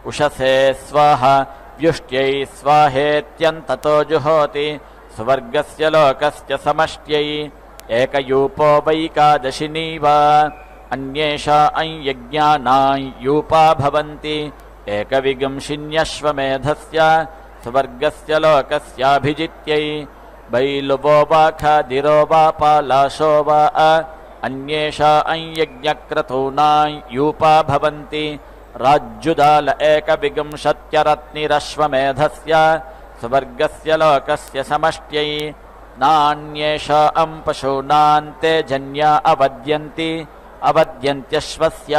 उषसे स्वाहा व्युष्ट्यै स्वाहेत्यन्ततो जुहोति सुवर्गस्य लोकस्य समष्ट्यै एकयूपो वैकादशिनी वा अन्येषा यज्ञानायूपा भवन्ति एकविगंशिन्यश्वमेधस्य स्वर्गस्य लोकस्याभिजित्यै बैलुवो वा खादिरो वा पालाशो वा अन्येषा यज्ञक्रतूनायूपा भवन्ति राज्युदाल एकविंशत्यरत्निरश्वमेधस्य स्वर्गस्य लोकस्य समष्ट्यै नान्येषा पशूनान्ते जन्या अवद्यन्त्यश्वस्य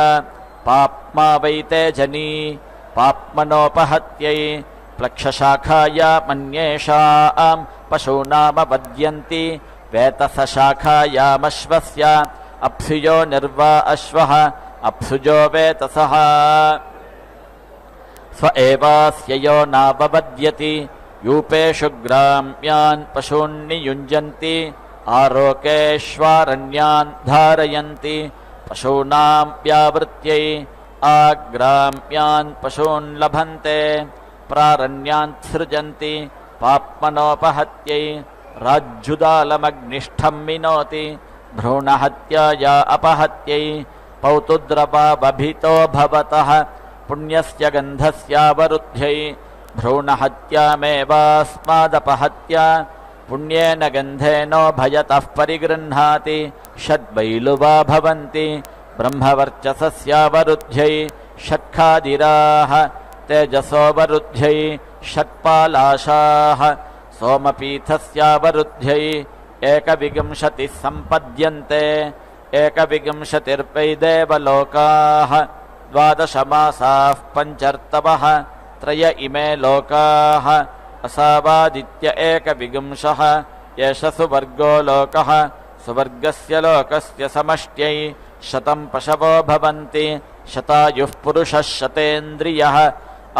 पाप्मा वैते जनी पाप्मनोपहत्यै प्लक्षशाखायामन्येषां पशूनामवद्यन्ति वेतसशाखायामश्वस्य अप्सुजो निर्वा अश्वः अप्सुजो वेतसः स्व एवास्य यो नाववद्यति यूपेषु ग्राम्यान् पशून्नियुञ्जन्ति आरोकेष्वारण्यान् धारयन्ति पशूनां व्यावृत्यै आग्राम्यान् पशून् लभन्ते प्रारण्यान् सृजन्ति पाप्मनोपहत्यै राज्युदालमग्निष्ठं विनोति भ्रूणहत्याया अपहत्यै पौतुद्रवावभितो भवतः पुण्यस्य गन्धस्यावरुद्ध्यै भ्रूणहत्यामेवास्मादपहत्या पुण्येन गन्धेनोभयतः परिगृह्णाति षड्वैलुवा भवन्ति ब्रह्मवर्चसस्यावरुद्ध्यै षट्खादिराः तेजसोऽवरुद्ध्यै षट्पालाशाः सोमपीठस्यावरुद्ध्यै एकविंशतिः सम्पद्यन्ते एकविंशतिर्वै देवलोकाः 12 मासाः पञ्चर्तवः त्रय इमे लोकाः असावादित्य एकविंशः एष सुवर्गो लोकः सुवर्गस्य लोकस्य समष्ट्यै 100 पशवो भवन्ति शतायुः पुरुषः शतेन्द्रियः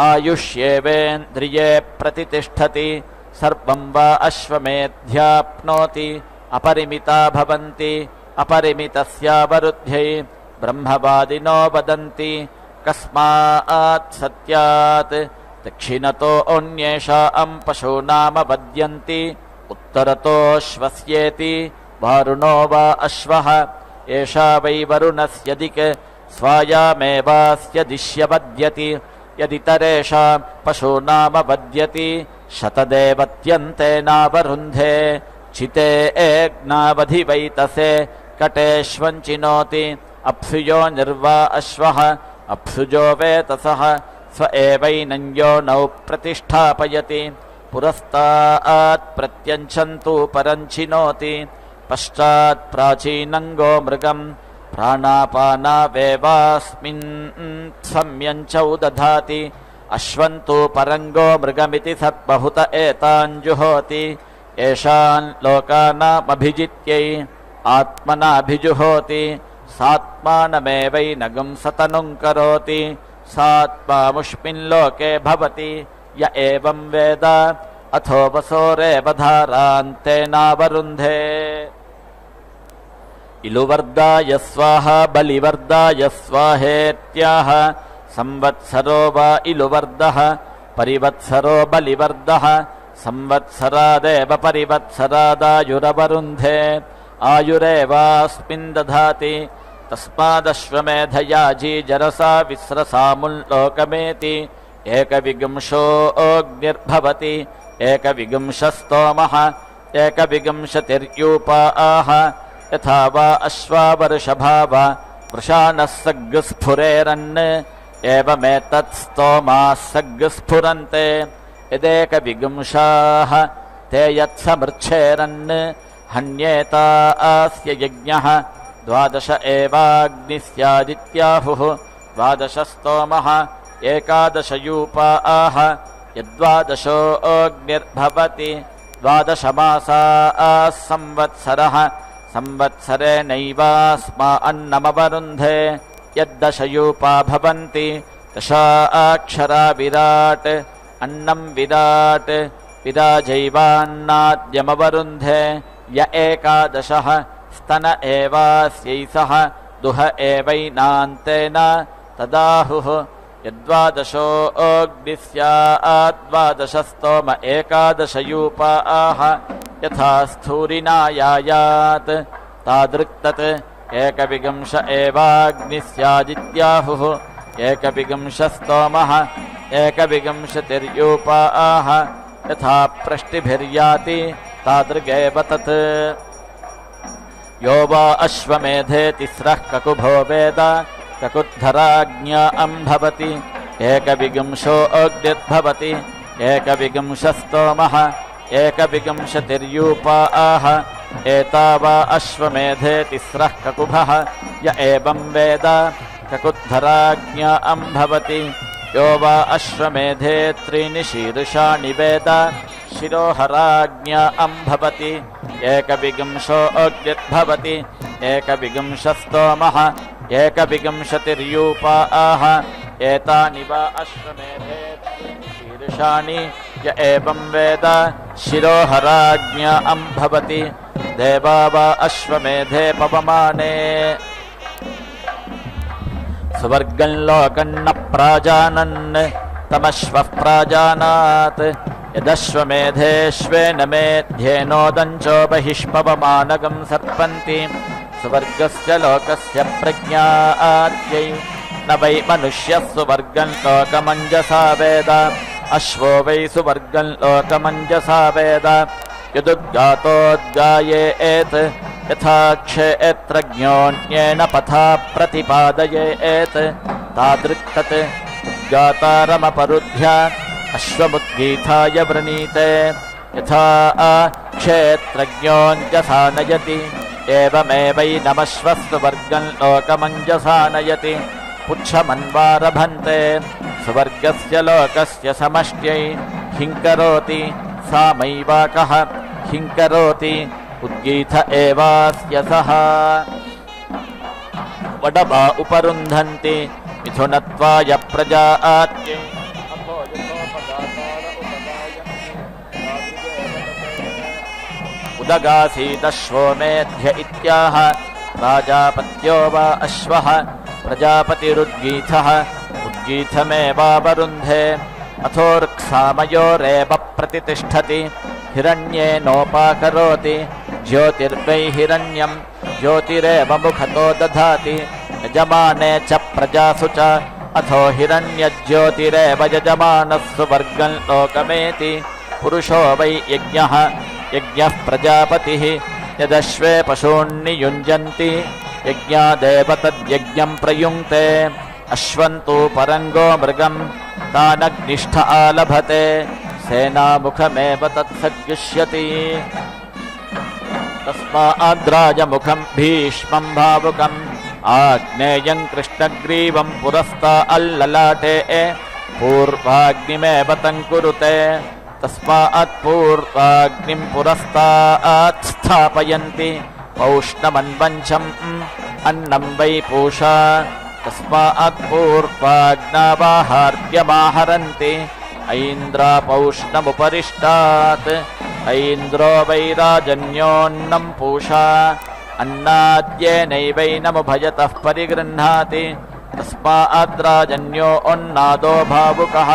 आयुष्येवेन्द्रिये प्रतितिष्ठति सर्वं वा अश्वमेध्याप्नोति अपरिमिता भवन्ति अपरिमितस्यावरुद्ध्यै ब्रह्मवादिनो वदन्ति कस्मात् सत्यात् दक्षिणतो अन्येषां पशूनामवद्यन्ति उत्तरतोऽश्वस्येति वारुणो वा अश्वः एषा वै वरुणस्य दिक् स्वायामेवास्य दिश्यवद्यति यदितरेषां पशूनामवद्यति शतदेवत्यन्तेनावरुन्धे चिते एग्नावधिवैतसे कटेष्वञ्चिनोति अप्सुजो निर्वा अश्वः अप्सुजो वेतसः स्व एवैनञ्यो नौ प्रतिष्ठापयति पुरस्तात् प्रत्यञ्छन्तु परञ्चिनोति पश्चात् प्राचीनङ्गो मृगम् प्राणापानावेवास्मिन् सम्यञ्चौ दधाति अश्वन्तु परङ्गो मृगमिति सद्बहुत एताञ्जुहोति येषान् लोकानामभिजित्यै आत्मनाभिजुहोति सात्मानमेवैनगं सतनुं करोति सात्मामुष्मिन् लोके भवति य एवं वेद अथो वसोरेव धारान्तेनावरुन्धे इलुवर्दाय स्वाहा बलिवर्दाय स्वाहेत्याह संवत्सरो वा इलुवर्दः परिवत्सरो बलिवर्दः संवत्सरादेव परिवत्सरादायुरवरुन्धे आयुरेवास्मिन् दधाति तस्मादश्वमेधयाजी जरसा विस्रसामुल्लोकमेति एकविंशोऽग्निर्भवति एकविंशस्तोमः एकविंशतिर्यूपाः यथा वा अश्वावर्षभा वा वृषाणः सग्स्फुरेरन् एवमेतत्स्तोमाः सग्स्फुरन्ते यदेकविंशाः ते यत्समृच्छेरन् हन्येतास्य यज्ञः 12 एवाग्निः स्यादित्याहुः 12 स्तोमः 11 यूपाः यद्वादशोऽग्निर्भवति 12 मासाः संवत्सरः संवत्सरेणैवास्मा अन्नमवरुन्धे यद्दश यूपा भवन्ति 10 अक्षरा विराट् अन्नं विराट् विराजैवान्नाद्यमवरुन्धे य 11 स्तन एवास्यैसः दुह एवैनान्तेन तदाहुः यद्वादशोऽग्निः स्यात् 12 स्तोम 11 यूपाः यथा स्थूरिनायायात् तादृक्तत् एकविगंश एवाग्निः स्यादित्याहुः एकविगंशस्तोमः एकविगंशतिर्यूपाः यथा प्रष्टिभिर्याति तादृगेव तत् यो वा अश्वमेधे तिस्रः ककुभो वेद ककुद्धराज्ञा भवति एकविगंशो अग्निर्भवति एकविगंशस्तोमः एकविगंशतिर्यूपाः एतावा अश्वमेधे तिस्रः ककुभः य एवं वेद ककुद्धराज्ञा भवति यो वा अश्वमेधे त्रीणि शीर्षाणि वेद शिरोहराज्ञा भवति एकविगंशो अग्निर्भवति एकविगंशस्तोमः एकविगंशतिर्यूपाः एतानि वा अश्वमेधे शीर्षाणि य एवं वेद शिरोहराज्ञा भवति देवा वा अश्वमेधे पवमाने सुवर्गं लोकं न प्राजानन् तमश्वः प्राजानात् यदश्वमेधेष्वेन मेध्येनोदञ्चो बहिष्पवमानगं सर्पन्ति सुवर्गस्य लोकस्य प्रज्ञात्यै न वै मनुष्यः सुवर्गं लोकमञ्जसा वेद अश्वो वै सुवर्गं लोकमञ्जसा वेद यदुद्गातोद्गायेत् यथा क्षेत्रज्ञोऽन्येन पथा प्रतिपादयेत् तादृक्तत् उद्गातारमपरुध्य अश्वमुद्गीताय वृणीते यथा क्षेत्रज्ञोऽञ्जसा नयति एवमेवैनमश्वस्वर्गं लोकमञ्जसा नयति पुच्छमन्वारभन्ते सुवर्गस्य लोकस्य समष्ट्यै हिङ्करोति सामैवाकः हिङ्करोति उद्गीत एवास्य सः वडवा उपरुन्धन्ति मिथुनत्वाय प्रजात्यै उदगासीदश्वो मेध्य इत्याह प्राजापत्यो वा अश्वः प्रजापतिरुद्गीतः उद्गीतमेवावरुन्धे अथोर्क्सामयोरेव प्रतितिष्ठति हिरण्येनोपाकरोति ज्योतिर्वै हिरण्यं ज्योतिरेव मुखतो दधाति यजमाने च प्रजासु च अथो हिरण्यज्योतिरेव यजमानः सुवर्गं लोकमेति पुरुषो वै यज्ञः यज्ञः प्रजापतिः यदश्वे पशून्नियुञ्जन्ति यज्ञादेव तद्यज्ञं प्रयुङ्क्ते अश्वन्तु परङ्गो मृगं तानग्निष्ठ आलभते सेनामुखमेव तत्सद्युष्यति तस्माद्राजमुखं भीष्मं भावुकम् आग्नेयं कृष्णग्रीवं पुरस्ता अल्ललाटे पूर्वाग्निमेव तङ्कुरुते तस्मात् पूर्वाग्निं पुरस्तात् स्थापयन्ति पौष्णमन्वञ्चम् अन्नं वै पूषा तस्मात् पूर्वाग्नावाहार्यमाहरन्ति ऐन्द्रापौष्णमुपरिष्टात् ऐन्द्रो वै राजन्योन्नं पूषा अन्नाद्येनैवैनमुभयतः परिगृह्णाति तस्मात् राजन्यो अन्नादो भावुकः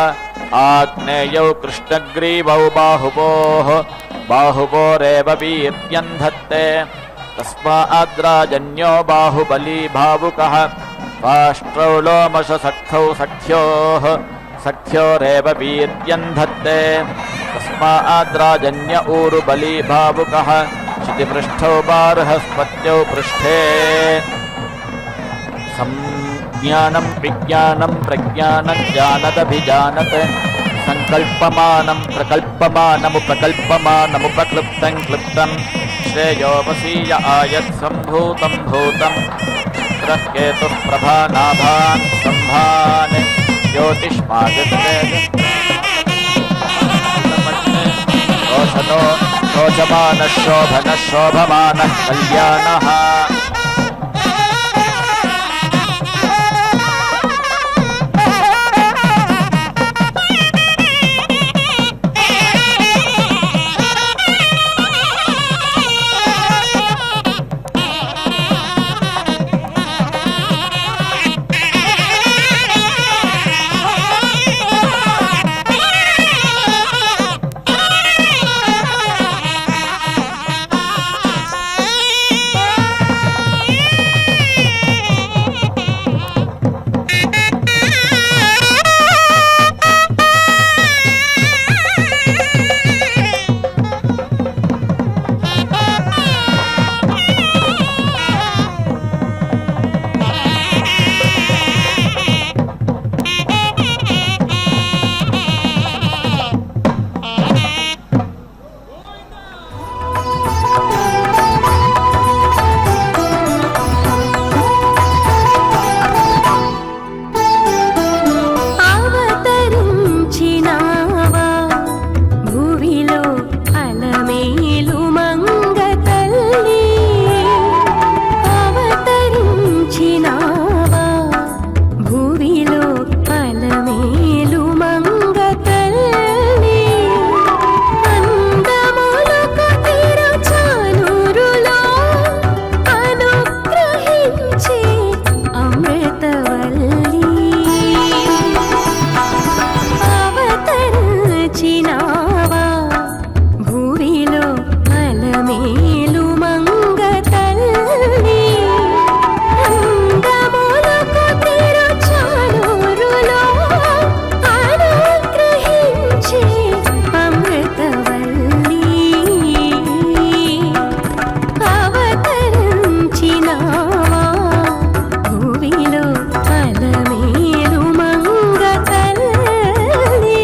आग्नेयौ कृष्णग्रीवौ बाहुवोः बाहुवोरेव वीर्यं धत्ते तस्मात् राजन्यो बाहुबली भावुकः पाष्ट्रौ लोमशसख्यौ सख्योः सख्योरेव वीर्यं धत्ते तस्मात् राजन्य ऊरुबली भावुकः क्षितिपृष्ठौ बार्हस्पत्यौ पृष्ठे संज्ञानं विज्ञानं प्रज्ञानं जानदभिजानत् संकल्पमानं प्रकल्पमानमुपकल्पमानमुपक्लृप्तं क्लृप्तं श्रेयोपसीय आयत्सम्भूतं भूतं केतुः प्रभानाभान् सम्भान् ज्योतिष्मादित्यो रोचमानः शोभनः शोभमानः कल्याणः అలమేలు మంగ తల్లి అందములకు తిరుచానూరులో అనుగ్రహించే అమృతవల్లి అవతరించినావా భూమిలో అలమేలు మంగ తల్లి.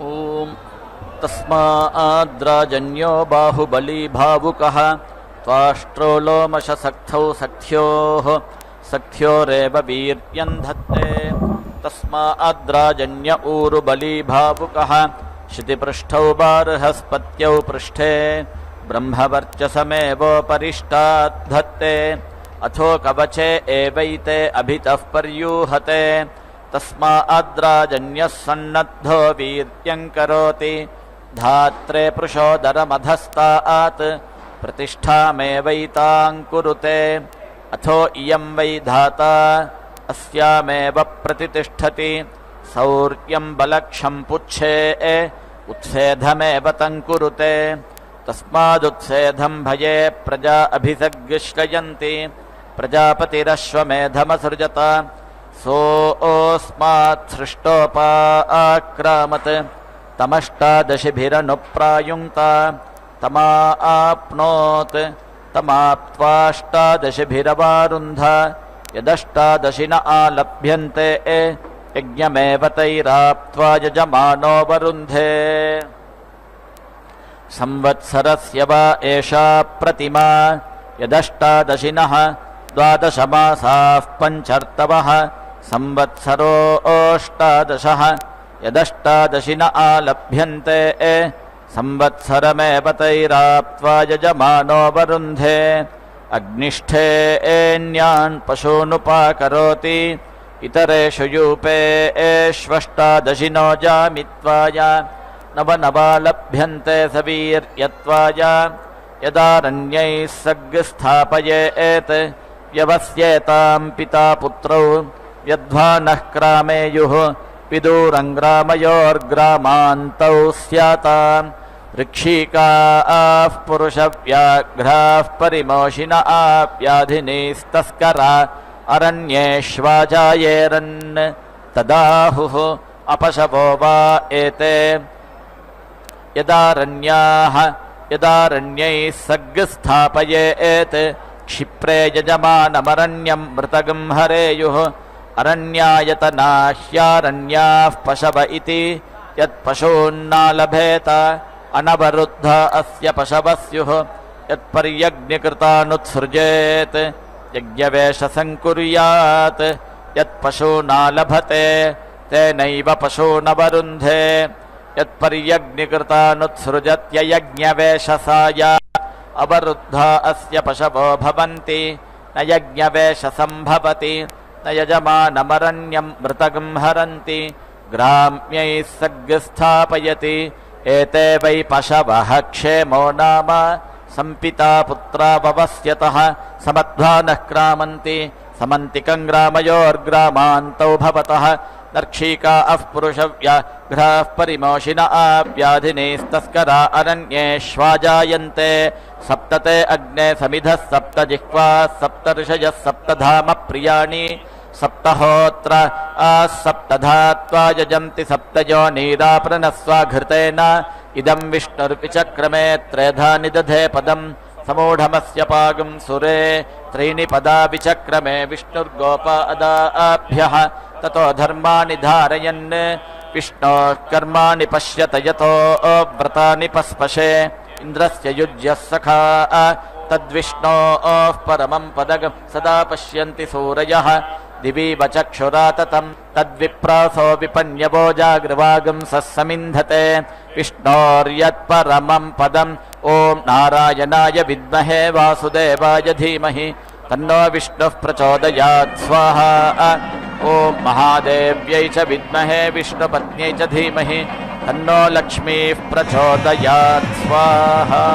ॐ तस्माद्राजन्यो बाहुबली भावुकः त्वाष्ट्रो लोमशसक्थौ सख्योरेव वीर्यं धत्ते तस्माद्राजन्य ऊरुबली भावुकः शितिपृष्ठौ बार्हस्पत्यौ पृष्ठे ब्रह्मवर्चसमेवोपरिष्टाद्धत्ते अथो कवचे एवैते अभितः पर्यूहते तस्माद्राजन्यः सन्नद्धो वीर्यं करोति धात्रे पृषोदरमधस्तात् प्रतिष्ठामेवैतां कुरुते अथो इयं वै धाता अस्यामेव प्रतितिष्ठति सौर्यं बलक्षं पुच्छे उत्सेधमेव तं कुरुते तस्मादुत्सेधं भये प्रजा अभिसग्श्रयन्ति प्रजापतिरश्वमेधमसृजत सोऽस्मात् सृष्टोपाक्रामत् तमष्टादशिभिरनुप्रायुङ्क्त तमाप्नोत् तमाप्त्वाष्टादशिभिरवारुन्ध यदष्टादशि न आलभ्यन्ते यज्ञमेव तैराप्त्वा यजमानो वरुन्धे संवत्सरस्य वा एषा प्रतिमा यदष्टादशिनः द्वादशमासाः पञ्चर्तवः संवत्सरोऽष्टादशः यदष्टादशि न आलभ्यन्ते संवत्सरमेव तैराप्त्वा यजमानो वरुन्धे अग्निष्ठेऽन्यान् पशूनुपाकरोति इतरेषु यूपेष्वष्टादशिनो जामित्वाय नवनवालभ्यन्ते सवीर्यत्वाय यदारण्यैः सग्स्थापयेत् व्यवस्येतां पिता पुत्रौ यद्वानः क्रामेयुः विदूरङ्ग्रामयोर्ग्रामान्तौ स्याताम् ऋक्षिकाः पुरुषव्याघ्राः परिमोषिन आप्याधिनीस्तस्करा अरण्येष्वाजायेरन् तदाहुः अपशवो वा एते यदारण्यैः सग्स्थापयेत् क्षिप्रे यजमानमरण्यं मृतगं हरेयुः अरण्यायतनाह्यारण्याः पशव इति यत्पशून्नालभेत अनवरुद्ध अस्य पशवः स्युः यत्पर्यग्निकृतानुत्सृजेत् यज्ञवेषसङ्कुर्यात् यत्पशूनालभते तेनैव पशूनवरुन्धे यत्पर्यग्निकृतानुत्सृजत्ययज्ञवेषसाय अवरुद्धा अस्य पशवो भवन्ति न यज्ञवेषसम्भवति न यजमानमरण्यं मृतगं हरन्ति ग्राम्यैः सग्स्थापयति एते वै पशवः क्षेमो नाम सम्पिता पुत्रा ववस्यतः समध्वानः क्रामन्ति समन्तिकं ग्रामयोर्ग्रामान्तौ भवतः नर्क्षीकाः पुरुषव्याघ्राः परिमोषिन आप्याधिनीस्तस्करा अरण्येष्वाजायन्ते सप्तते अग्ने समिधः सप्त जिह्वाः सप्त ऋषयः सप्तधाम प्रियाणि सप्तहोत्र सप्तधात्वा यजन्ति सप्तयोनीराप्रणस्वाघृतेन इदं विष्णुर्विचक्रमे त्रेधा निदधे पदम् समूढमस्य पागं सुरे त्रीणि पदा विचक्रमे विष्णुर्गोपादाभ्यः ततो धर्माणि धारयन् विष्णोः कर्माणि पश्यत यतो व्रतानि पस्पशे इन्द्रस्य युज्यः सखा तद्विष्णोः परमं पदगं सदा पश्यन्ति सूरयः दिवि वचक्षुरा ततं तद्विप्रासो विपन्यवो जागृवागं समिन्धते विष्णोर्यत्परमं पदम् ॐ नारायणाय विद्महे वासुदेवाय धीमहि तन्नो विष्णुः प्रचोदयात् स्वाहा ॐ महादेव्यै च विद्महे विष्णुपत्न्यै च धीमहि तन्नो लक्ष्मीः प्रचोदयात् स्वाहा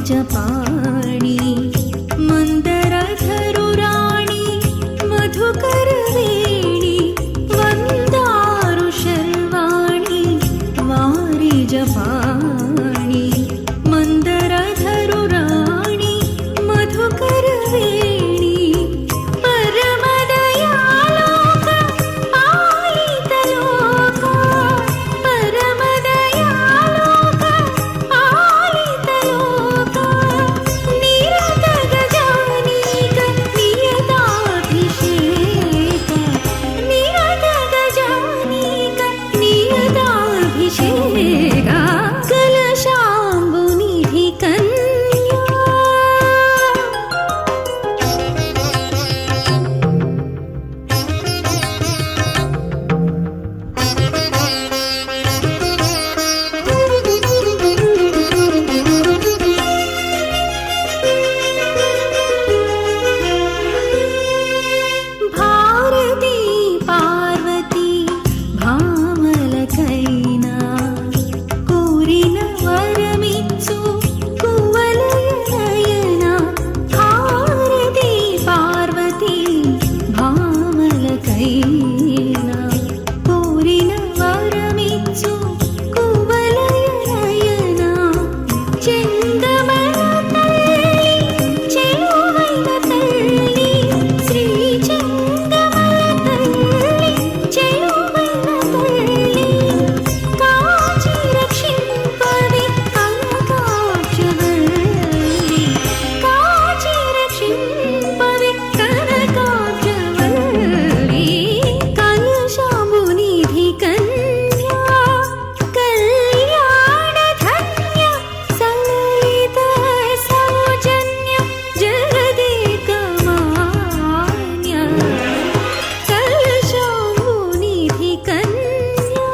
जपाणि मन्दरधरुराणि मधुकरवेणि वन्दारु शर्वाणि वारि जपाणि मन्दरधरुराणि मधुकरवेणि परमदयालोक पालितलोक परमदयालोक पालितलोक निरत गजानीक नियताभिषेक निरत गजानीक नियताभिषेक कलशाम्बुनिधि कन्या भारती पार्वती भामलकैना कोरिन वरमिच्चु कुवलयनयना भारती पार्वती भामलकैना कोरिन वरमिच्चु कुवलयनयना चेन्दमन तल्ली ಚೆಲುವೈನ ತಳ್ಳಿ ಶ್ರೀ ಚೆಂಗಮಲ ತಳ್ಳಿ ಚೆಲುವೈನ ತಳ್ಳಿ ಕಾಚಿ ರಕ್ಷಿಂಪದೆ ಕನಕಾಕ್ಷವಲ್ಲಿ ಕಾಚಿ ರಕ್ಷಿಂಪದೆ ಕನಕಾಕ್ಷವಲ್ಲಿ ಕಲಶಾಂಬುನಿಧಿ ಕನ್ಯಾ ಕಲ್ಯಾಣ ಧನ್ಯ ಸಲಲಿತ ಸೌಜನ್ಯ ಜಗದೇಕಮಾನ್ಯ ಕಲಶಾಂಬುನಿಧಿ ಕನ್ಯಾ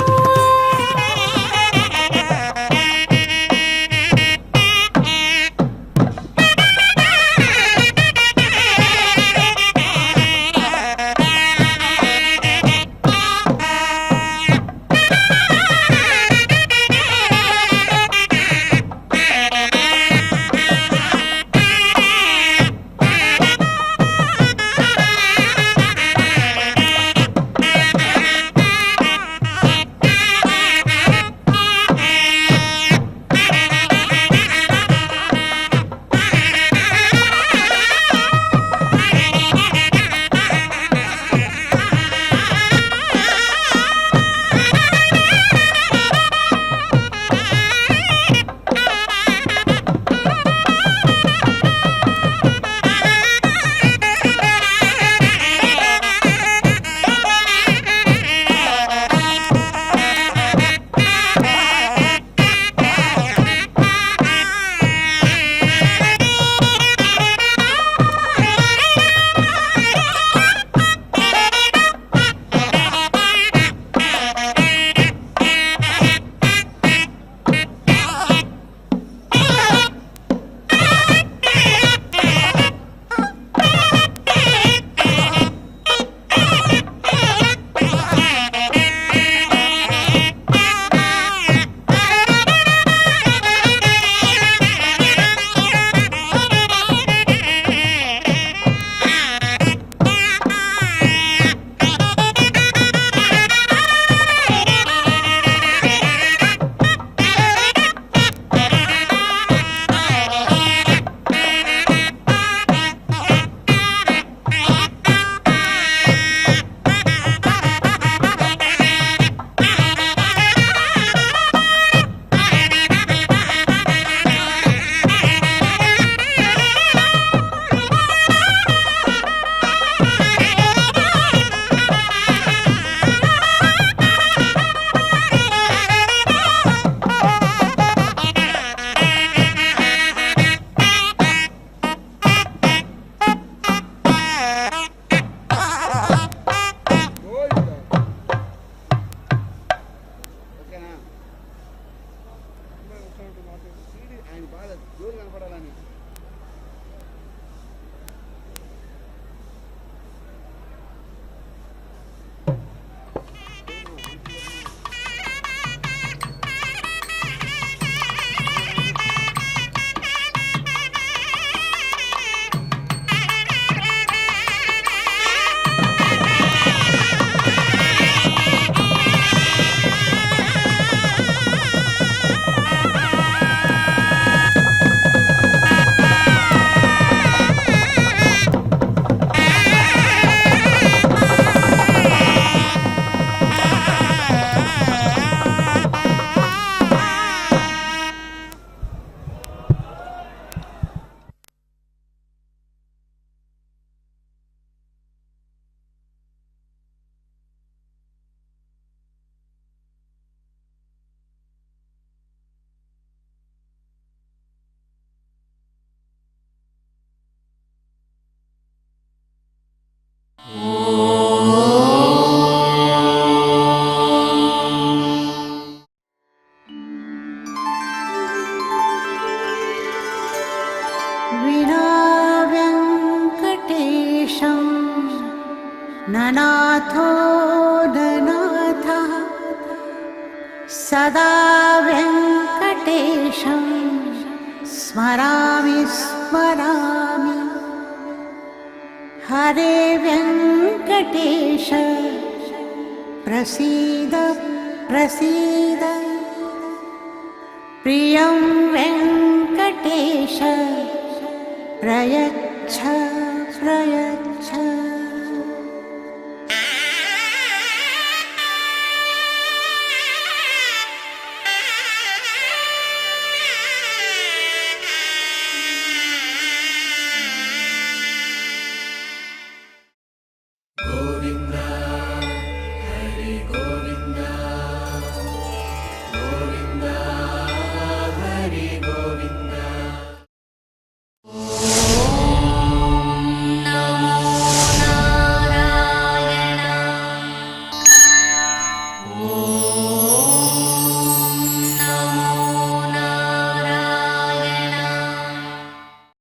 विना वेङ्कटेशं ननाथो ननाथः सदा वेङ्कटेशं स्मरामि स्मरामि हरे वेङ्कटेश प्रसीद प्रसीद प्रियं वेङ्कटेश प्रयच्छ